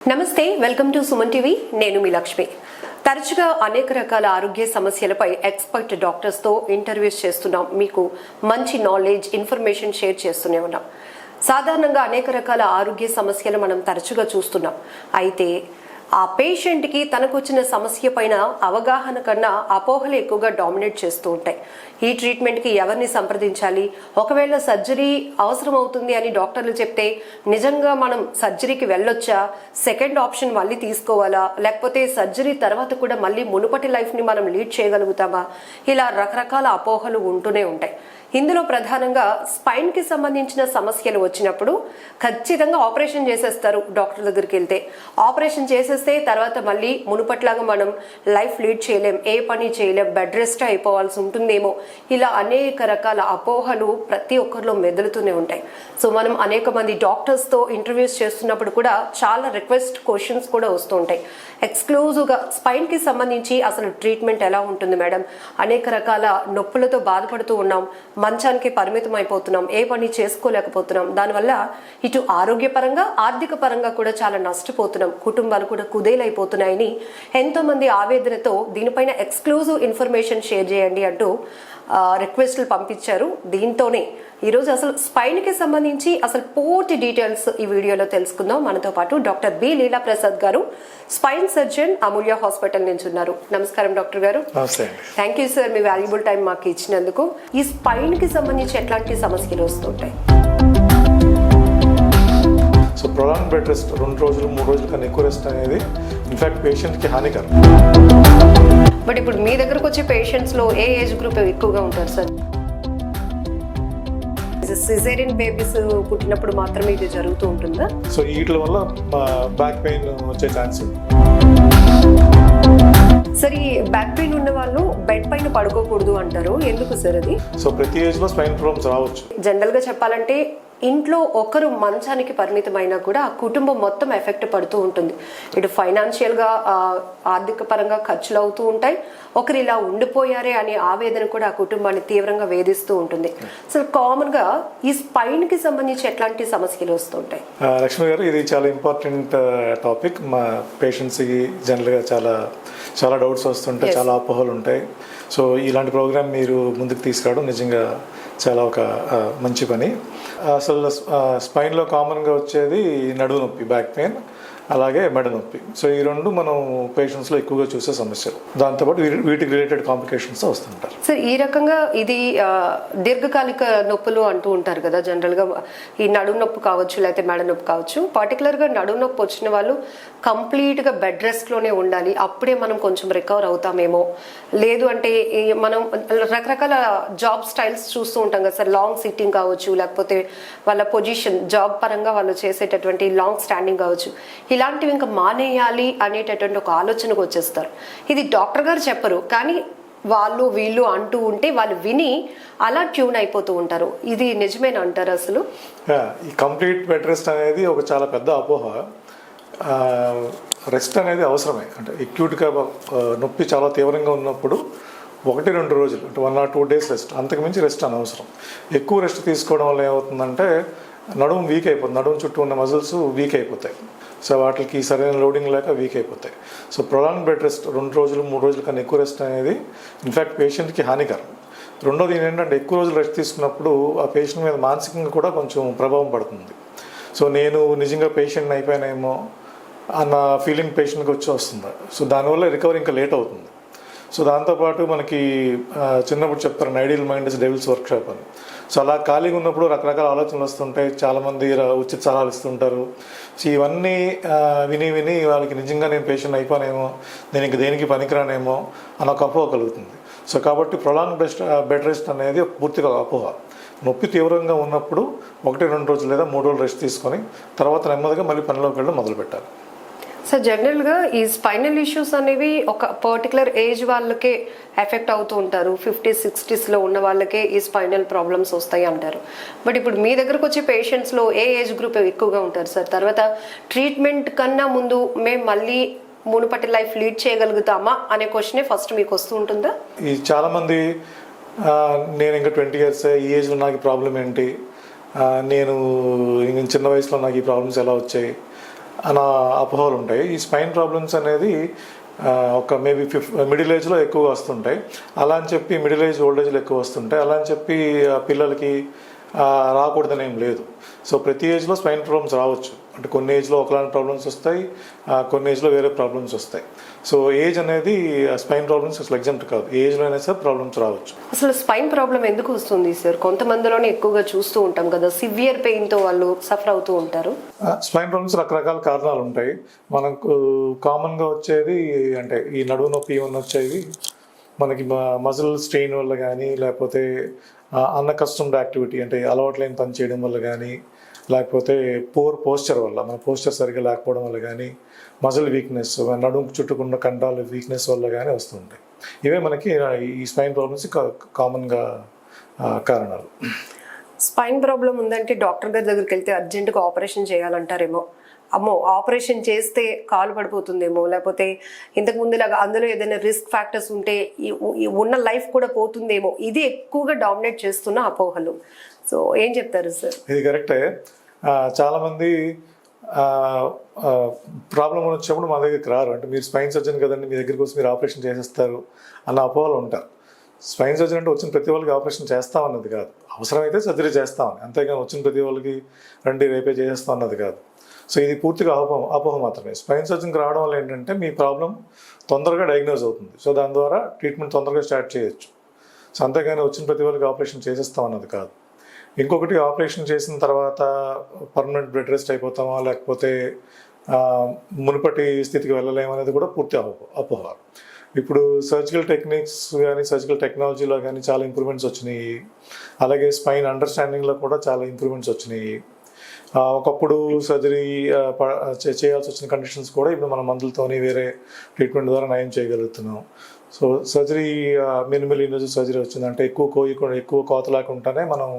నమస్తే, welcome to Suman TV. నేను మీ లక్ష్మి. తరచుగా అనేక రకాల ఆరోగ్య సమస్యలపై ఎక్స్పర్ట్ డాక్టర్స్ తో ఇంటర్వ్యూస్ చేస్తున్నాం. మీకు మంచి నాలెడ్జ్, ఇన్ఫర్మేషన్ షేర్ చేస్తూనే ఉన్నాం. సాధారణంగా అనేక రకాల ఆరోగ్య సమస్యలు మనం తరచుగా చూస్తున్నాం. అయితే ఆ పేషెంట్కి తనకు వచ్చిన సమస్య పైన అవగాహన కన్నా అపోహలు ఎక్కువగా డామినేట్ చేస్తూ ఉంటాయి. ఈ ట్రీట్మెంట్కి ఎవరిని సంప్రదించాలి, ఒకవేళ సర్జరీ అవసరం అవుతుంది అని డాక్టర్లు చెప్తే నిజంగా మనం సర్జరీకి వెళ్ళొచ్చా, సెకండ్ ఆప్షన్ మళ్ళీ తీసుకోవాలా, లేకపోతే సర్జరీ తర్వాత కూడా మళ్ళీ మునుపటి లైఫ్ని మనం లీడ్ చేయగలుగుతామా, ఇలా రకరకాల అపోహలు ఉంటూనే ఉంటాయి. ఇందులో ప్రధానంగా స్పైన్కి సంబంధించిన సమస్యలు వచ్చినప్పుడు ఖచ్చితంగా ఆపరేషన్ చేసేస్తారు. డాక్టర్ దగ్గరికి వెళ్తే ఆపరేషన్ చేసేస్తే తర్వాత మళ్ళీ మునుపట్లాగా మనం లైఫ్ లీడ్ చేయలేం, ఏ పని చేయలేం, బెడ్ రెస్ట్ అయిపోవాల్సి ఉంటుందేమో, ఇలా అనేక రకాల అపోహలు ప్రతి ఒక్కరిలో మెదులుతూనే ఉంటాయి. సో మనం అనేక మంది డాక్టర్స్తో ఇంటర్వ్యూస్ చేస్తున్నప్పుడు కూడా చాలా రిక్వెస్ట్ క్వశ్చన్స్ కూడా వస్తూ ఉంటాయి. ఎక్స్క్లూజివ్గా స్పైన్కి సంబంధించి అసలు ట్రీట్మెంట్ ఎలా ఉంటుంది మేడం, అనేక రకాల నొప్పులతో బాధపడుతూ ఉన్నాం, మంచానికి పరిమితం అయిపోతున్నాం, ఏ పని చేసుకోలేకపోతున్నాం, దానివల్ల ఇటు ఆరోగ్యపరంగా ఆర్థిక పరంగా కూడా చాలా నష్టపోతున్నాం, కుటుంబాలు కూడా కుదేలైపోతున్నాయని ఎంతో మంది ఆవేదనతో దీనిపైన ఎక్స్క్లూజివ్ ఇన్ఫర్మేషన్ షేర్ చేయండి అంటూ రిక్వెస్ట్లు పంపించారు. దీంతోనే ఈరోజు అసలు స్పైన్కి సంబంధించి అసలు పూర్తి డీటెయిల్స్ ఈ వీడియోలో తెలుసుకుందాం. మనతో పాటు డాక్టర్ బి లీలా ప్రసాద్ గారు, స్పైన్ సర్జన్, అమూల్య హాస్పిటల్ నుంచి ఉన్నారు. నమస్కారం డాక్టర్ గారు. Thank you sir, me valuable time మాకు ఇచ్చినందుకు. ఈ స్పైన్ కి సంబంధించి ఎట్లాంటి సమస్యలు వస్తుంటాయి? సో ప్రొలాంగ్ బెడ్ రెస్ట్ 2 రోజులు 3 రోజుల కన్నా ఎక్కువ రెస్ట్ అనేది ఇన్ఫాక్ట్ పేషెంట్కి హానికరం. బట్ ఇప్పుడు మీ దగ్గరకు వచ్చే పేషెంట్స్ లో ఏ ఏజ్ గ్రూప్ ఎక్కువగా ఉంటారు సార్? సిజేరియన్ బేబీస్ పుట్టినప్పుడు మాత్రమే ఇది జరుగుతూ ఉంటుందా? సో వీటి వల్ల బ్యాక్ పెయిన్ వచ్చే ఛాన్స్ ఉంది. సార్, ఈ బ్యాక్ పెయిన్ ఉన్న వాళ్ళు బెడ్ పైన పడుకోకూడదు అంటారు, ఎందుకు సార్ అది? సో ప్రతి ఏజ్ లో స్పైన్ ప్రాబ్లమ్స్ రావచ్చు. జనరల్ గా చెప్పాలంటే ఇంట్లో ఒకరు మంచానికి పరిమితమైనా కూడా ఆ కుటుంబం మొత్తం ఎఫెక్ట్ పడుతూ ఉంటుంది. ఇటు ఫైనాన్షియల్గా ఆర్థిక పరంగా ఖర్చులు అవుతూ ఉంటాయి. ఒకరు ఇలా ఉండిపోయారే అనే ఆవేదన కూడా ఆ కుటుంబాన్ని తీవ్రంగా వేధిస్తూ ఉంటుంది. అసలు కామన్గా ఈ స్పైన్కి సంబంధించి ఎట్లాంటి సమస్యలు వస్తుంటాయి? లక్ష్మి గారు, ఇది చాలా ఇంపార్టెంట్ టాపిక్. మా పేషెంట్స్కి జనరల్గా చాలా డౌట్స్ వస్తుంటాయి, చాలా అపోహలు ఉంటాయి. సో ఇలాంటి ప్రోగ్రామ్ మీరు ముందుకు తీసుకురావడం నిజంగా చాలా ఒక మంచి పని. అసలు స్పైన్లో కామన్గా వచ్చేది నడుము నొప్పి, బ్యాక్ పెయిన్, అలాగే మెడ నొప్పి. సో ఈ రెండు మనం పేషెంట్స్లో ఎక్కువగా చూసే సమస్యలు. దాంతోపాటు వీటికి రిలేటెడ్ కాంప్లికేషన్స్ వస్తుంటారు. సార్, ఈ రకంగా ఇది దీర్ఘకాలిక నొప్పులు అంటూ ఉంటారు కదా. జనరల్గా ఈ నడుము నొప్పి కావచ్చు, లేకపోతే మెడ నొప్పి కావచ్చు. పర్టికులర్గా నడుము నొప్పి వచ్చిన వాళ్ళు కంప్లీట్గా బెడ్ రెస్ట్లోనే ఉండాలి, అప్పుడే మనం కొంచెం రికవర్ అవుతామేమో. లేదు అంటే మనం రకరకాల జాబ్ స్టైల్స్ చూస్తూ ఉంటాం కదా సార్. లాంగ్ సిట్టింగ్ కావచ్చు, లేకపోతే వాళ్ళ పొజిషన్ జాబ్ పరంగా వాళ్ళు చేసేటటువంటి లాంగ్ స్టాండింగ్ కావచ్చు. ఇలాంటివి ఇంకా మానేయాలి అనేటటువంటి ఒక ఆలోచనకు వచ్చేస్తారు. ఇది డాక్టర్ గారు చెప్పరు, కానీ వాళ్ళు వీళ్ళు అంటూ ఉంటే వాళ్ళు విని అలా ట్యూన్ అయిపోతూ ఉంటారు. ఇది నిజమేనా అంటారు అసలు? ఈ కంప్లీట్ బెడ్ రెస్ట్ అనేది ఒక చాలా పెద్ద అపోహ. రెస్ట్ అనేది అవసరమే. అంటే అక్యూట్గా నొప్పి చాలా తీవ్రంగా ఉన్నప్పుడు 1-2 రోజులు, అంటే 1 or 2 days రెస్ట్, అంతకుమించి రెస్ట్ అనవసరం. ఎక్కువ రెస్ట్ తీసుకోవడం వల్ల ఏమవుతుందంటే నడుము వీక్ అయిపోతుంది, నడుము చుట్టూ ఉన్న మజిల్స్ వీక్ అయిపోతాయి. సో వాటికి సరైన లోడింగ్ లేక వీక్ అయిపోతాయి. సో ప్రొలాంగ్ బెడ్ రెస్ట్ 2 రోజులు 3 రోజుల కన్నా ఎక్కువ రెస్ట్ అనేది ఇన్ఫ్యాక్ట్ పేషెంట్కి హానికరం. రెండోది ఏంటంటే ఎక్కువ రోజులు రెస్ట్ తీసుకున్నప్పుడు ఆ పేషెంట్ మీద మానసికంగా కూడా కొంచెం ప్రభావం పడుతుంది. సో నేను నిజంగా పేషెంట్ని అయిపోయానేమో అన్న ఫీలింగ్ పేషెంట్కి వస్తుంది. సో దానివల్ల రికవరీ ఇంకా లేట్ అవుతుంది. సో దాంతోపాటు మనకి చిన్నప్పుడు చెప్తారు ideal mind is devils workshop అని. సో అలా ఖాళీగా ఉన్నప్పుడు రకరకాల ఆలోచనలు వస్తుంటాయి, చాలామంది ఉచిత సలహాలు ఇస్తుంటారు. సో ఇవన్నీ విని వాళ్ళకి నిజంగా నేను పేషెంట్ అయిపోయానేమో, నేను ఇంక దేనికి పనికిరానేమో అని ఒక అపోహ కలుగుతుంది. సో కాబట్టి ప్రొలాంగ్ బెడ్ రెస్ట్ అనేది పూర్తిగా అపోహ. నొప్పి తీవ్రంగా ఉన్నప్పుడు 1-2 రోజులు లేదా 3 రోజులు రెస్ట్ తీసుకొని తర్వాత నెమ్మదిగా మళ్ళీ పనిలోకి వెళ్ళడం మొదలు పెట్టాలి. సార్, జనరల్గా ఈ స్పైనల్ ఇష్యూస్ అనేవి ఒక పర్టికులర్ ఏజ్ వాళ్ళకే ఎఫెక్ట్ అవుతూ ఉంటారు. 50s 60s ఉన్న వాళ్ళకే ఈ స్పైనల్ ప్రాబ్లమ్స్ వస్తాయి అంటారు. బట్ ఇప్పుడు మీ దగ్గరకు వచ్చే పేషెంట్స్లో ఏ ఏజ్ గ్రూప్ ఎక్కువగా ఉంటారు సార్? తర్వాత ట్రీట్మెంట్ కన్నా ముందు మేము మళ్ళీ మునుపటి లైఫ్ లీడ్ చేయగలుగుతామా అనే క్వశ్చనే ఫస్ట్ మీకు వస్తూ ఉంటుందా? ఈ చాలామంది నేను ఇంకా 20 years ఈ ఏజ్లో నాకు ప్రాబ్లం ఏంటి, నేను చిన్న వయసులో నాకు ఈ ప్రాబ్లమ్స్ ఎలా వచ్చాయి అన్న అపోహలు ఉంటాయి. ఈ స్పైన్ ప్రాబ్లమ్స్ అనేది ఒక మేబీ మిడిల్ ఏజ్లో ఎక్కువగా వస్తుంటాయి. అలా అని చెప్పి మిడిల్ ఏజ్ ఓల్డ్ ఏజ్లో ఎక్కువ వస్తుంటాయి. అలా అని చెప్పి పిల్లలకి రాకూడదని ఏం లేదు. సో ప్రతి ఏజ్లో స్పైన్ ప్రాబ్లమ్స్ రావచ్చు. అంటే కొన్ని ఏజ్లో ఒకలాంటి ప్రాబ్లమ్స్ వస్తాయి, కొన్ని ఏజ్లో వేరే ప్రాబ్లమ్స్ వస్తాయి. సో ఏజ్ అనేది స్పైన్ ప్రాబ్లమ్స్ అసలు ఎగ్జాంపుల్ కాదు. ఏజ్లో అయినా సార్ ప్రాబ్లమ్స్ రావచ్చు. అసలు స్పైన్ ప్రాబ్లం ఎందుకు వస్తుంది సార్? కొంతమందిలోనే ఎక్కువగా చూస్తూ ఉంటాం కదా, సివియర్ పెయిన్తో వాళ్ళు సఫర్ అవుతూ ఉంటారు. స్పైన్ ప్రాబ్లమ్స్ రకరకాల కారణాలు ఉంటాయి. మనకు కామన్గా వచ్చేది అంటే ఈ నడుము నొప్పి ఇవన్నీ వచ్చేవి మనకి మజిల్ స్ట్రెయిన్ వల్ల కానీ, లేకపోతే అన్అకస్టమ్డ్ యాక్టివిటీ అంటే అలవాట్లేని పని చేయడం వల్ల కానీ, లేకపోతే పూర్ పోస్చర్ వల్ల మన పోస్చర్ సరిగ్గా లేకపోవడం వల్ల కానీ, మజిల్ వీక్నెస్ నడుము చుట్టుకున్న కండాల వీక్నెస్ వల్ల కానీ వస్తుంటాయి. ఇవే మనకి ఈ స్పైన్ ప్రాబ్లమ్స్ కామన్గా కారణాలు. స్పైన్ ప్రాబ్లం ఉందంటే డాక్టర్ గారి దగ్గరికి వెళ్తే అర్జెంటుగా ఆపరేషన్ చేయాలంటారేమో. అమ్మో ఆపరేషన్ చేస్తే కాలు పడిపోతుందేమో, లేకపోతే ఇంతకు ముందులాగా అందులో ఏదైనా రిస్క్ ఫ్యాక్టర్స్ ఉంటే ఉన్న లైఫ్ కూడా పోతుందేమో, ఇది ఎక్కువగా డామినేట్ చేస్తున్న అపోహలు. సో ఏం చెప్తారు సార్? ఇది కరెక్టే. చాలామంది ప్రాబ్లం వచ్చినప్పుడు మా దగ్గరికి రారు. అంటే మీరు స్పైన్ సర్జన్ కదండి, మీ దగ్గరికి వచ్చి మీరు ఆపరేషన్ చేసేస్తారు అన్న అపోహలు ఉంటారు. స్పైన్ సర్జన్ అంటే వచ్చిన ప్రతి వాళ్ళకి ఆపరేషన్ చేస్తాం అన్నది కాదు. అవసరమైతే సర్జరీ చేస్తామని, అంతేగాని వచ్చిన ప్రతి వాళ్ళకి రండి రేపే చేసేస్తాం అన్నది కాదు. సో ఇది పూర్తిగా అపోహ మాత్రమే. స్పైన్ సర్జన్కి రావడం వల్ల ఏంటంటే మీ ప్రాబ్లం తొందరగా డయాగ్నోజ్ అవుతుంది. సో దాని ద్వారా ట్రీట్మెంట్ తొందరగా స్టార్ట్ చేయొచ్చు. సో అంతేగాని వచ్చిన ప్రతి వాళ్ళకి ఆపరేషన్ చేసేస్తాం అన్నది కాదు. ఇంకొకటి, ఆపరేషన్ చేసిన తర్వాత పర్మనెంట్ బెడ్ రెస్ట్ అయిపోతామా, లేకపోతే మునుపటి స్థితికి వెళ్ళలేమనేది కూడా పూర్తి అపోహ. ఇప్పుడు సర్జికల్ టెక్నిక్స్ కానీ సర్జికల్ టెక్నాలజీలో కానీ చాలా ఇంప్రూవ్మెంట్స్ వచ్చినాయి. అలాగే స్పైన్ అండర్స్టాండింగ్లో కూడా చాలా ఇంప్రూవ్మెంట్స్ వచ్చినాయి. ఒకప్పుడు సర్జరీ చేయాల్సి వచ్చిన కండిషన్స్ కూడా ఇప్పుడు మన మందులతోని వేరే ట్రీట్మెంట్ ద్వారా నయం చేయగలుగుతున్నాం. So surgery minimal invasive surgery వచ్చిందంటే ఎక్కువ కోత లేకుండానే మనం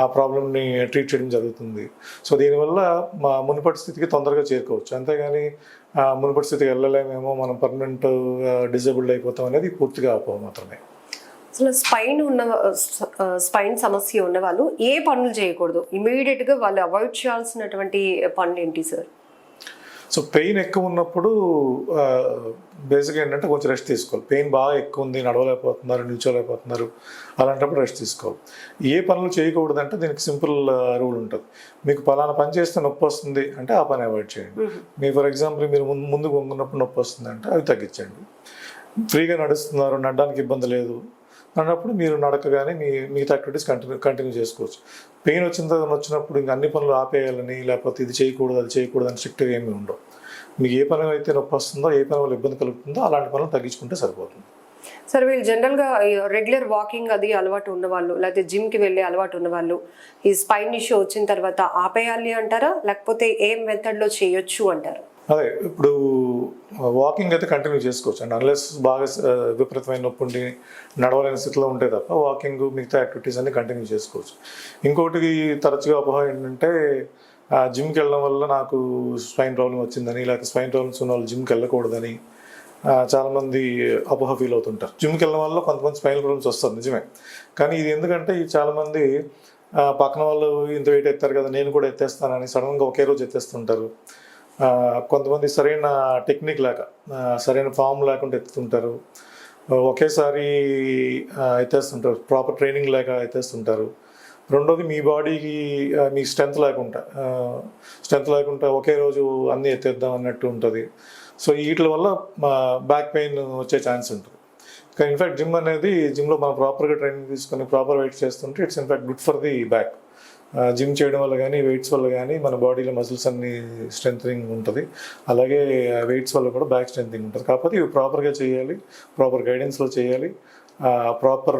ఆ ప్రాబ్లమ్ని ట్రీట్ చేయడం జరుగుతుంది. సో దీనివల్ల మా మునుపటి స్థితికి తొందరగా చేరుకోవచ్చు. అంతేగాని మునుపటి స్థితికి వెళ్ళలేమేమో, మనం పర్మనెంట్ డిజేబుల్డ్ అయిపోతాం అనేది పూర్తిగా అపోహ మాత్రమే. అసలు స్పైన్ సమస్య ఉన్న వాళ్ళు ఏ పనులు చేయకూడదు, ఇమీడియట్గా వాళ్ళు అవాయిడ్ చేయాల్సినటువంటి పనులు ఏంటి సార్? సో పెయిన్ ఎక్కువ ఉన్నప్పుడు బేసిక్గా ఏంటంటే కొంచెం రెస్ట్ తీసుకోవాలి. పెయిన్ బాగా ఎక్కువ ఉంది, నడవలేకపోతున్నారు, నిల్చోలేకపోతున్నారు, అలాంటప్పుడు రెస్ట్ తీసుకోవాలి. ఏ పనులు చేయకూడదంటే దీనికి సింపుల్ రూల్ ఉంటుంది. మీకు పలానా పని చేస్తే నొప్పి వస్తుంది అంటే ఆ పని అవాయిడ్ చేయండి. మీరు ఫర్ ఎగ్జాంపుల్ మీరు ముందుకు వంగున్నప్పుడు నొప్పి వస్తుంది అంటే అవి తగ్గించండి. ఫ్రీగా నడుస్తున్నారు, నడడానికి ఇబ్బంది లేదు అన్నప్పుడు మీరు నడక కానీ మిగతా యాక్టివిటీస్ కంటిన్యూ చేసుకోవచ్చు. పెయిన్ వచ్చినప్పుడు ఇంకా అన్ని పనులు ఆపేయాలని, లేకపోతే ఇది చేయకూడదు అది చేయకూడదు అని స్ట్రిక్ట్గా ఏమీ ఉండవు. మీకు ఏ పని అయితే నొప్పి వస్తుందో, ఏ పని వల్ల ఇబ్బంది కలుగుతుందో అలాంటి పనులు తగ్గించుకుంటే సరిపోతుంది. సార్ వీళ్ళు జనరల్గా రెగ్యులర్ వాకింగ్ అది అలవాటు ఉన్నవాళ్ళు, లేకపోతే జిమ్కి వెళ్ళే అలవాటు ఉన్నవాళ్ళు ఈ స్పైన్ ఇష్యూ వచ్చిన తర్వాత ఆపేయాలి అంటారా, లేకపోతే ఏ మెథడ్లో చేయొచ్చు అంటారు? అదే ఇప్పుడు వాకింగ్ అయితే కంటిన్యూ చేసుకోవచ్చు అండి, అన్లెస్ బాగా విపరీతమైన నొప్పి ఉండి నడవలేని స్థితిలో ఉంటే తప్ప వాకింగ్ మిగతా యాక్టివిటీస్ అన్ని కంటిన్యూ చేసుకోవచ్చు. ఇంకొకటి తరచుగా అపోహ ఏంటంటే జిమ్కి వెళ్ళడం వల్ల నాకు స్పైన్ ప్రాబ్లం వచ్చిందని, లేకపోతే స్పైన్ ప్రాబ్లమ్స్ ఉన్న వాళ్ళు జిమ్కి వెళ్ళకూడదని చాలామంది అపోహ ఫీల్ అవుతుంటారు. జిమ్కి వెళ్ళడం వల్ల కొంతమంది స్పైన్ ప్రాబ్లమ్స్ వస్తుంది నిజమే, కానీ ఇది ఎందుకంటే చాలామంది పక్కన వాళ్ళు ఇంత వెయిట్ ఎత్తారు కదా నేను కూడా ఎత్తేస్తానని సడన్గా ఒకే రోజు ఎత్తేస్తుంటారు. కొంతమంది సరైన టెక్నిక్ లేక, సరైన ఫామ్ లేకుండా ఎత్తుతుంటారు, ఒకేసారి ఎత్తేస్తుంటారు, ప్రాపర్ ట్రైనింగ్ లేక ఎత్తేస్తుంటారు. రెండోది మీ బాడీకి మీ స్ట్రెంత్ లేకుండా ఒకే రోజు అన్నీ ఎత్తేద్దాం అన్నట్టు ఉంటుంది. సో వీటి వల్ల బ్యాక్ పెయిన్ వచ్చే ఛాన్స్ ఉంటుంది. కానీ ఇన్ఫ్యాక్ట్ జిమ్లో మనం ప్రాపర్గా ట్రైనింగ్ తీసుకొని ప్రాపర్ వెయిట్ చేస్తుంటే it's in fact good for the back. Gym చేయడం వల్ల కానీ వెయిట్స్ వల్ల కానీ మన బాడీలో మజిల్స్ అన్ని స్ట్రెంథనింగ్ ఉంటుంది, అలాగే వెయిట్స్ వల్ల కూడా బ్యాక్ స్ట్రెంథనింగ్ ఉంటుంది. కాకపోతే ఇవి ప్రాపర్గా చేయాలి, ప్రాపర్ గైడెన్స్లో చేయాలి, ప్రాపర్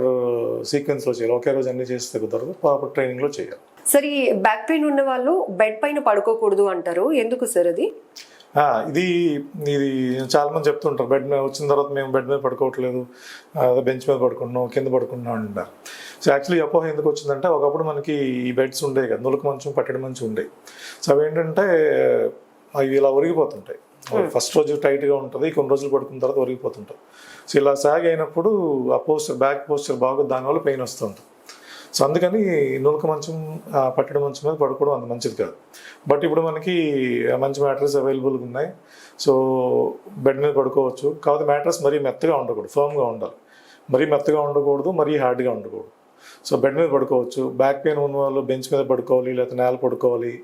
సీక్వెన్స్లో చేయాలి. ఒకే రోజు అన్ని చేస్తే కుదరదు, ప్రాపర్ ట్రైనింగ్లో చేయాలి. సరే ఈ బ్యాక్ పెయిన్ ఉన్న వాళ్ళు బెడ్ పైన పడుకోకూడదు అంటారు, ఎందుకు సార్ అది? ఇది చాలా మంది చెప్తుంటారు, బెడ్ మీద వచ్చిన తర్వాత మేము బెడ్ మీద పడుకోవట్లేదు, బెంచ్ మీద పడుకుంటున్నాం, కింద పడుకుంటున్నాం అంటారు. సో యాక్చువల్లీ అపోహ ఎందుకు వచ్చిందంటే ఒకప్పుడు మనకి ఈ బెడ్స్ ఉండేవి కదా, నులక మంచం పట్టెడు మంచం ఉండేవి. సో అవి ఏంటంటే అవి ఇలా ఒరిగిపోతుంటాయి. ఫస్ట్ రోజు టైట్గా ఉంటుంది, కొన్ని రోజులు పడుకున్న తర్వాత ఒరిగిపోతుంటాయి. సో ఇలా సాగ్ అయినప్పుడు ఆ బ్యాక్ పోస్చర్ బాగా దానివల్ల పెయిన్ వస్తుంటుంది. సో అందుకని నులక మంచం పట్టడం మంచం మీద పడుకోవడం అంత మంచిది కాదు. బట్ ఇప్పుడు మనకి మంచి మ్యాట్రెస్ అవైలబుల్గా ఉన్నాయి. సో బెడ్ మీద పడుకోవచ్చు. కాకపోతే మ్యాట్రెస్ మరీ మెత్తగా ఉండకూడదు, ఫర్మ్గా ఉండాలి. మరీ మెత్తగా ఉండకూడదు, మరీ హార్డ్గా ఉండకూడదు. సో బెడ్ మీద పడుకోవచ్చు. బ్యాక్ పెయిన్ ఉన్న వాళ్ళు బెంచ్ మీద పడుకోవాలి, లేకపోతే నేల పడుకోవాలి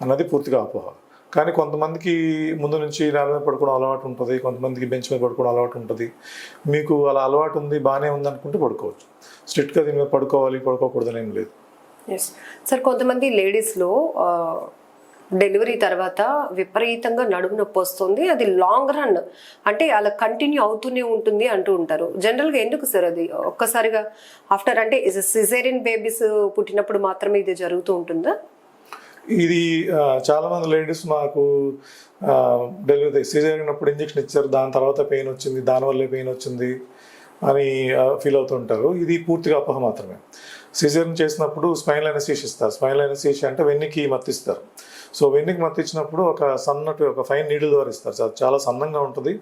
అన్నది పూర్తిగా అపోహ. కానీ కొంతమందికి ముందు నుంచి నేల మీద పడుకోవడం అలవాటు ఉంటుంది, కొంతమందికి బెంచ్ మీద పడుకోవడం అలవాటు ఉంటుంది. మీకు అలా అలవాటు ఉంది, బాగానే ఉంది అనుకుంటే పడుకోవచ్చు. స్ట్రిక్ట్గా దీని మీద పడుకోవాలి పడుకోకూడదని ఏం లేదు. ఎస్ సార్, కొంతమంది లేడీస్లో డెలివరీ తర్వాత విపరీతంగా నడుము నొప్పి వస్తుంది, అది లాంగ్ రన్ అంటే అలా కంటిన్యూ అవుతూనే ఉంటుంది అంటూ ఉంటారు. జనరల్గా ఎందుకు సార్ అది ఒక్కసారిగా ఆఫ్టర్ అంటే సిజేరియన్ బేబీస్ పుట్టినప్పుడు మాత్రమే ఇది జరుగుతూ ఉంటుందా? ఇది చాలామంది లేడీస్ మాకు డెలివరీ సిజేరియన్ అప్పుడు ఇంజెక్షన్ ఇచ్చారు, దాని తర్వాత పెయిన్ వచ్చింది, దానివల్లే పెయిన్ వచ్చింది అని ఫీల్ అవుతుంటారు. ఇది పూర్తిగా అపోహ మాత్రమే. సిజేరియన్ చేసినప్పుడు స్పైనల్ అనెస్థీషియా ఇస్తారు. స్పైనల్ అనెస్థీషియా అంటే వెన్నుకి మత్తిస్తారు. సో వెన్నుకి మత్తిచ్చినప్పుడు ఒక ఫైన్ నీడిల్ ద్వారా ఇస్తారు. చాలా సన్నంగా ఉంటుంది.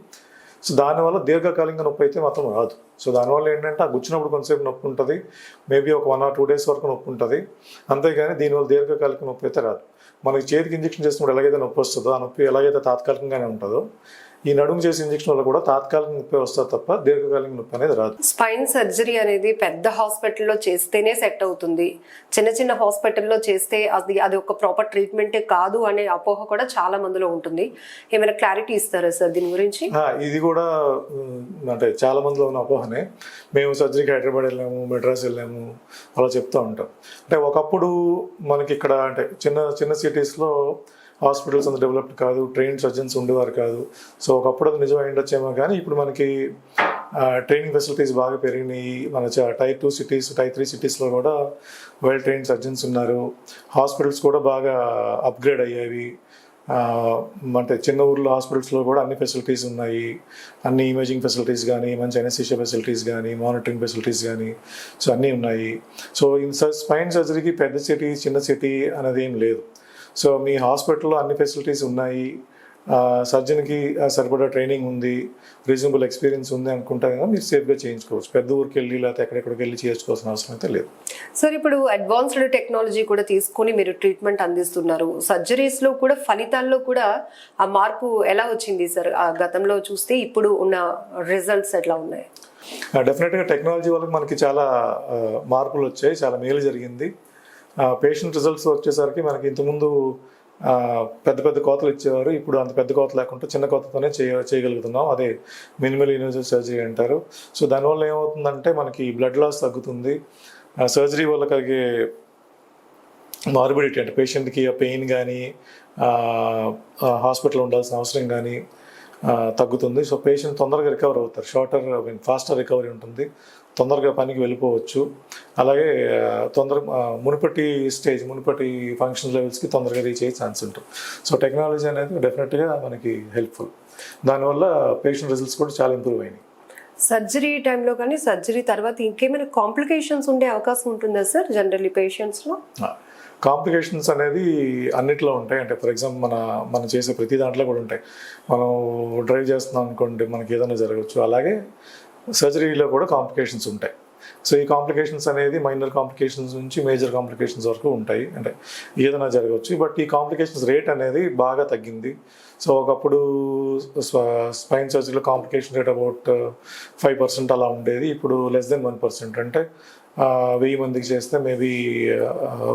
సో దానివల్ల దీర్ఘకాలికంగా నొప్పి అయితే మాత్రం రాదు. సో దానివల్ల ఏంటంటే ఆ గుచ్చినప్పుడు కొంతసేపు నొప్పి ఉంటుంది, మేబీ ఒక 1 or 2 days వరకు నొప్పి ఉంటుంది. అంతేగాని దీనివల్ల దీర్ఘకాలిక నొప్పి అయితే రాదు. మనకి చేతికి ఇంజెక్షన్ చేసినప్పుడు ఎలాగైతే నొప్పి వస్తుందో, ఆ నొప్పి ఎలాగైతే తాత్కాలికంగానే ఉంటుందో, ఈ నడుము చేసే ఇంజెక్షన్ వల్ల కూడా తాత్కాలిక నొప్పి వస్తుంది తప్ప దీర్ఘకాలిక నొప్పి అనేది రాదు. స్పైన్ సర్జరీ అనేది పెద్ద హాస్పిటల్లో చేస్తేనే సెట్ అవుతుంది, చిన్న చిన్న హాస్పిటల్లో చేస్తే అది ఒక ప్రాపర్ ట్రీట్మెంటే కాదు అనే అపోహ కూడా చాలా మందిలో ఉంటుంది. ఏమైనా క్లారిటీ ఇస్తారా సార్ దీని గురించి? ఇది కూడా అంటే చాలా మందిలో ఉన్న అపోహనే. మేము సర్జరీకి హైదరాబాద్ వెళ్ళాము, మెడ్రాస్ వెళ్ళాము అలా చెప్తూ ఉంటాం. అంటే ఒకప్పుడు మనకి ఇక్కడ అంటే చిన్న చిన్న సిటీస్లో హాస్పిటల్స్ అంత డెవలప్డ్ కాదు, ట్రైన్డ్ సర్జన్స్ ఉండేవారు కాదు. సో ఒకప్పుడు అది నిజం అయిండొచ్చేమో, కానీ ఇప్పుడు మనకి ట్రైనింగ్ ఫెసిలిటీస్ బాగా పెరిగినాయి. మన టైర్ 2 సిటీస్, టైర్ 3 సిటీస్లో కూడా వెల్ ట్రైన్డ్ సర్జన్స్ ఉన్నారు. హాస్పిటల్స్ కూడా బాగా అప్గ్రేడ్ అయ్యేవి. అంటే చిన్న ఊర్లో హాస్పిటల్స్లో కూడా అన్ని ఫెసిలిటీస్ ఉన్నాయి. అన్ని ఇమేజింగ్ ఫెసిలిటీస్ కానీ, మంచి అనెస్థీషియా ఫెసిలిటీస్ కానీ, మానిటరింగ్ ఫెసిలిటీస్ కానీ, సో అన్నీ ఉన్నాయి. సో స్పైన్ సర్జరీకి పెద్ద సిటీ చిన్న సిటీ అనేది ఏం లేదు. సో మీ హాస్పిటల్లో అన్ని ఫెసిలిటీస్ ఉన్నాయి, సర్జన్కి సరిపడా ట్రైనింగ్ ఉంది, రీజనబుల్ ఎక్స్పీరియన్స్ ఉంది అనుకుంటే కనుక మీరు సేఫ్గా చేయించుకోవచ్చు. పెద్ద ఊరికి వెళ్ళి లేకపోతే ఎక్కడెక్కడికి వెళ్ళి చేయించుకోవాల్సిన అవసరం అయితే లేదు. సార్, ఇప్పుడు అడ్వాన్స్డ్ టెక్నాలజీ కూడా తీసుకొని మీరు ట్రీట్మెంట్ అందిస్తున్నారు. సర్జరీస్లో కూడా ఫలితాల్లో కూడా ఆ మార్పు ఎలా వచ్చింది సార్? ఆ గతంలో చూస్తే ఇప్పుడు ఉన్న రిజల్ట్స్ ఎట్లా ఉన్నాయి? డెఫినెట్గా టెక్నాలజీ వల్ల మనకి చాలా మార్పులు వచ్చాయి, చాలా మేలు జరిగింది. పేషెంట్ రిజల్ట్స్ వచ్చేసరికి మనకి ఇంతకుముందు పెద్ద పెద్ద కోతలు ఇచ్చేవారు, ఇప్పుడు అంత పెద్ద కోత లేకుండా చిన్న కోతతోనే చేయగలుగుతున్నాం. అదే మినిమల్ ఇన్వేజివ్ సర్జరీ అంటారు. సో దానివల్ల ఏమవుతుందంటే మనకి బ్లడ్ లాస్ తగ్గుతుంది. సర్జరీ వల్ల కలిగే మార్బిడిటీ అంటే పేషెంట్కి ఆ పెయిన్ కానీ హాస్పిటల్ ఉండాల్సిన అవసరం కానీ తగ్గుతుంది. సో పేషెంట్ తొందరగా రికవర్ అవుతారు, ఫాస్టర్ రికవరీ ఉంటుంది, తొందరగా పనికి వెళ్ళిపోవచ్చు. అలాగే మునుపటి ఫంక్షన్ లెవెల్స్కి తొందరగా రీచ్ అయ్యే ఛాన్స్ ఉంటుంది. సో టెక్నాలజీ అనేది డెఫినెట్గా మనకి హెల్ప్ఫుల్. దానివల్ల పేషెంట్ రిజల్ట్స్ కూడా చాలా ఇంప్రూవ్ అయినాయి. సర్జరీ టైంలో కానీ సర్జరీ తర్వాత ఇంకేమైనా కాంప్లికేషన్స్ ఉండే అవకాశం ఉంటుందా సార్ జనరల్లీ పేషెంట్స్లో? కాంప్లికేషన్స్ అనేది అన్నిట్లో ఉంటాయి. అంటే ఫర్ ఎగ్జాంపుల్ మనం చేసే ప్రతి దాంట్లో కూడా ఉంటాయి. మనం డ్రైవ్ చేస్తున్నాం అనుకోండి, మనకి ఏదైనా జరగచ్చు. అలాగే సర్జరీలో కూడా కాంప్లికేషన్స్ ఉంటాయి. సో ఈ కాంప్లికేషన్స్ అనేది మైనర్ కాంప్లికేషన్స్ నుంచి మేజర్ కాంప్లికేషన్స్ వరకు ఉంటాయి. అంటే ఏదైనా జరగవచ్చు. బట్ ఈ కాంప్లికేషన్స్ రేట్ అనేది బాగా తగ్గింది. సో ఒకప్పుడు స్పైన్ సర్జరీలో కాంప్లికేషన్ రేట్ అబౌట్ 5% అలా ఉండేది. ఇప్పుడు లెస్ దెన్ 1%. అంటే 1000 మందికి చేస్తే మేబీ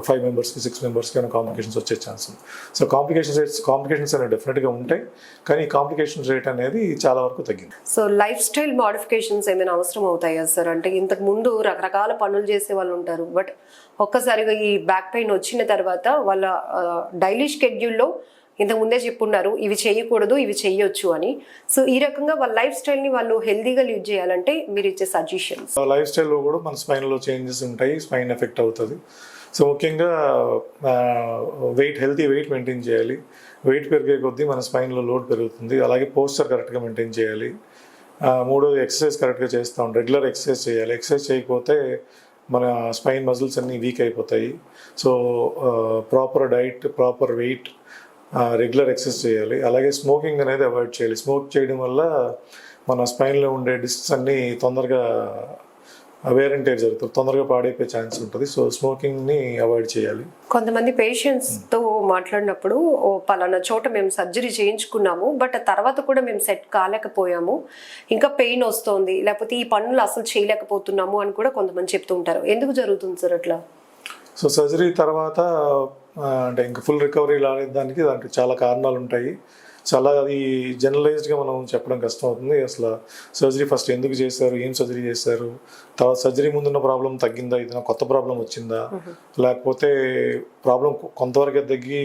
5 మెంబర్స్కి 6 మెంబర్స్కి కాంప్లికేషన్స్ వచ్చే ఛాన్స్ ఉంది. సో కాంప్లికేషన్స్ అనేవి డెఫినెట్గా ఉంటాయి, కానీ ఈ కాంప్లికేషన్స్ రేట్ అనేది చాలా వరకు తగ్గింది. సో లైఫ్ స్టైల్ మోడిఫికేషన్స్ ఏమైనా అవసరం అవుతాయా సార్? అంటే ఇంతకు ముందు రకరకాల పనులు చేసే వాళ్ళు ఉంటారు, బట్ ఒక్కసారిగా ఈ బ్యాక్ పెయిన్ వచ్చిన తర్వాత వాళ్ళ డైలీ షెడ్యూల్లో ఇంతకు ముందే చెప్పున్నారు ఇవి చేయకూడదు, ఇవి చేయొచ్చు అని. సో ఈ రకంగా వాళ్ళ లైఫ్ స్టైల్ని వాళ్ళు హెల్దీగా లీడ్ చేయాలంటే మీరు ఇచ్చే సజెషన్స్? లైఫ్ స్టైల్లో కూడా మన స్పైన్లో చేంజెస్ ఉంటాయి, స్పైన్ ఎఫెక్ట్ అవుతుంది. సో ముఖ్యంగా హెల్తీ వెయిట్ మెయింటైన్ చేయాలి. వెయిట్ పెరిగే కొద్దీ మన స్పైన్లో లోడ్ పెరుగుతుంది. అలాగే పోస్చర్ కరెక్ట్గా మెయింటైన్ చేయాలి. మూడోది ఎక్సర్సైజ్ కరెక్ట్గా చేస్తూ ఉంటాం, రెగ్యులర్ ఎక్సర్సైజ్ చేయాలి. ఎక్సర్సైజ్ చేయకపోతే మన స్పైన్ మజిల్స్ అన్నీ వీక్ అయిపోతాయి. So proper diet, proper weight, regular exercise చేయాలి. అలాగే స్మోకింగ్ అనేది అవాయిడ్ చేయాలి. స్మోక్ చేయడం వల్ల మన స్పైన్లో ఉండే డిస్క్స్ అన్నీ తొందరగా వేర్ అండ్ టేర్ జరుగుతుంది, తొందరగా పాడైపోయే ఛాన్స్ ఉంటుంది. సో స్మోకింగ్ని అవాయిడ్ చేయాలి. కొంతమంది పేషెంట్స్ తో మాట్లాడినప్పుడు ఓ పలానా చోట మేము సర్జరీ చేయించుకున్నాము బట్ తర్వాత కూడా మేము సెట్ కాలేకపోయాము, ఇంకా పెయిన్ వస్తోంది, లేకపోతే ఈ పనులు అసలు చేయలేకపోతున్నాము అని కూడా కొంతమంది చెప్తూ ఉంటారు. ఎందుకు జరుగుతుంది సార్ అట్లా? సో సర్జరీ తర్వాత అంటే ఇంకా ఫుల్ రికవరీ రాలేదానికి దానికి చాలా కారణాలు ఉంటాయి. చాలా అది జనరలైజ్డ్గా మనం చెప్పడం కష్టం అవుతుంది. అసలు సర్జరీ ఫస్ట్ ఎందుకు చేశారు, ఏం సర్జరీ చేశారు, తర్వాత సర్జరీ ముందున్న ప్రాబ్లం తగ్గిందా, ఏదైనా కొత్త ప్రాబ్లం వచ్చిందా, లేకపోతే ప్రాబ్లం కొంతవరకు తగ్గి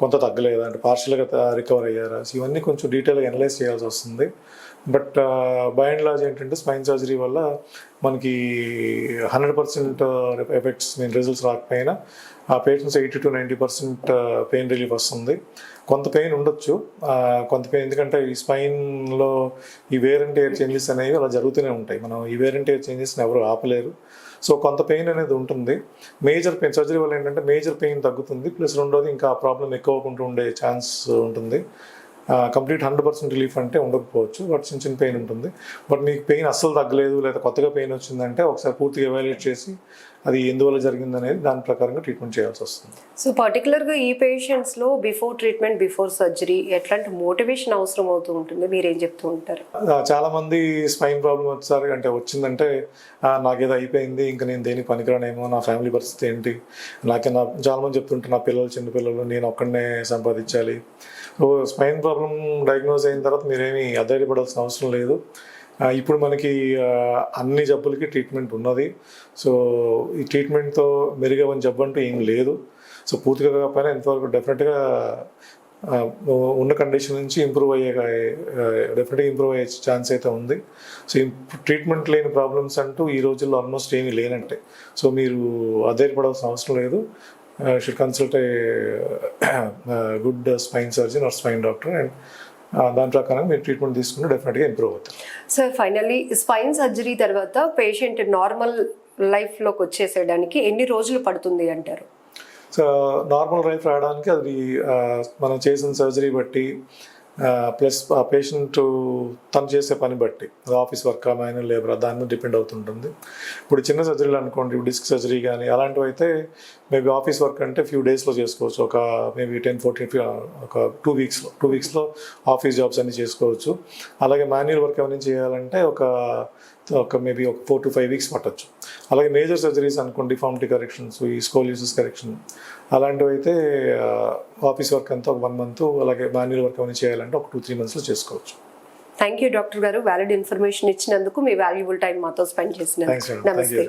కొంత తగ్గలేదా, అంటే పార్షియల్గా రికవర్ అయ్యారా, ఇవన్నీ కొంచెం డీటెయిల్గా అనలైజ్ చేయాల్సి వస్తుంది. బట్ బై అండ్ లార్జ్ ఏంటంటే స్పైన్ సర్జరీ వల్ల మనకి 100% ఎఫెక్ట్స్ రిజల్ట్స్ రాకపోయినా ఆ పేషెంట్స్ 80 to 90% పెయిన్ రిలీఫ్ వస్తుంది. కొంత పెయిన్ ఉండొచ్చు, కొంత పెయిన్ ఎందుకంటే ఈ స్పైన్లో ఈ వేర్ అండ్ టేర్ చేంజెస్ అనేవి అలా జరుగుతూనే ఉంటాయి. మనం ఈ వేర్ అండ్ టేర్ చేంజెస్ని ఎవరు ఆపలేరు. సో కొంత పెయిన్ అనేది ఉంటుంది. మేజర్ పెయిన్ సర్జరీ వల్ల ఏంటంటే మేజర్ పెయిన్ తగ్గుతుంది, ప్లస్ రెండోది ఇంకా ఆ ప్రాబ్లం ఎక్కువ అవ్వకుండా ఉండే ఛాన్స్ ఉంటుంది. కంప్లీట్ 100% రిలీఫ్ అంటే ఉండకపోవచ్చు, బట్ చిన్న చిన్న పెయిన్ ఉంటుంది. బట్ మీకు పెయిన్ అస్సలు తగ్గలేదు లేదా కొత్తగా పెయిన్ వచ్చిందంటే ఒకసారి పూర్తిగా ఎవాల్యుయేట్ చేసి అది ఎందువల్ల జరిగింది అనేది దాని ప్రకారంగా ట్రీట్మెంట్ చేయాల్సి వస్తుంది. సో పర్టికులర్గా ఈ పేషెంట్స్లో బిఫోర్ ట్రీట్మెంట్ బిఫోర్ సర్జరీ ఎట్లాంటి మోటివేషన్ అవసరం అవుతూ ఉంటుంది, మీరేం చెప్తూ ఉంటారు? చాలామంది స్పైన్ ప్రాబ్లం వచ్చారు అంటే వచ్చిందంటే నాకేదో అయిపోయింది, ఇంకా నేను దేనికి పనికిరానేమో, నా ఫ్యామిలీ పరిస్థితి ఏంటి, చాలామంది చెప్తుంటే నా పిల్లలు చిన్నపిల్లలు, నేను ఒక్కడనే సంపాదించాలి. సో స్పైన్ ప్రాబ్లం డయాగ్నోజ్ అయిన తర్వాత మీరేమీ అధైర్యపడాల్సిన అవసరం లేదు. ఇప్పుడు మనకి అన్ని జబ్బులకి ట్రీట్మెంట్ ఉన్నది. సో ఈ ట్రీట్మెంట్తో మెరుగవని జబ్బు అంటూ ఏం లేదు. సో పూర్తిగా కాకపోయినా ఎంతవరకు డెఫినెట్గా ఉన్న కండిషన్ నుంచి డెఫినెట్గా ఇంప్రూవ్ అయ్యే ఛాన్స్ అయితే ఉంది. సో ట్రీట్మెంట్ లేని ప్రాబ్లమ్స్ అంటూ ఈ రోజుల్లో ఆల్మోస్ట్ ఏమీ లేనట్టే. సో మీరు అధైర్యపడాల్సిన అవసరం లేదు. Should consult a good spine surgeon or spine doctor and దాని ప్రకారం మీరు ట్రీట్మెంట్ తీసుకుంటే డెఫినెట్గా ఇంప్రూవ్ అవుతారు. సార్ ఫైనల్లీ స్పైన్ సర్జరీ తర్వాత పేషెంట్ నార్మల్ లైఫ్లోకి వచ్చేసేయడానికి ఎన్ని రోజులు పడుతుంది అంటారు? సో నార్మల్ లైఫ్ రావడానికి అది మనం చేసిన సర్జరీ బట్టి ప్లస్ ఆ పేషెంట్ తను చేసే పని బట్టి, ఆఫీస్ వర్క్ మాన్యువల్ లేబర్ దాని మీద డిపెండ్ అవుతుంటుంది. ఇప్పుడు చిన్న సర్జరీలు అనుకోండి, డిస్క్ సర్జరీ కానీ అలాంటివి అయితే మేబీ ఆఫీస్ వర్క్ అంటే ఫ్యూ డేస్లో చేసుకోవచ్చు. ఒక మేబీ 10-14 ఒక 2 వీక్స్లో ఆఫీస్ జాబ్స్ అన్నీ చేసుకోవచ్చు. అలాగే మాన్యువల్ వర్క్ ఏమైనా చేయాలంటే ఒక మేబీ ఒక 4 to 5 వీక్స్ పట్టచ్చు. అలాగే మేజర్ సర్జరీస్ అనుకోండి, డిఫార్మిటీ కరెక్షన్స్, ఈ స్కోలియోసిస్ కరెక్షన్ అలాంటివి అయితే ఆఫీస్ వర్క్ అంతా ఒక 1 month, అలాగే మాన్యువల్ వర్క్ ఏమైనా చేయాలంటే ఒక 2-3 monthsలో చేసుకోవచ్చు. థ్యాంక్ యూ డాక్టర్ గారు, వ్యాలిడ్ ఇన్ఫర్మేషన్ ఇచ్చినందుకు, మీ వాల్యుబుల్ టైం మాతో స్పెండ్ చేసినందుకు. నమస్తే.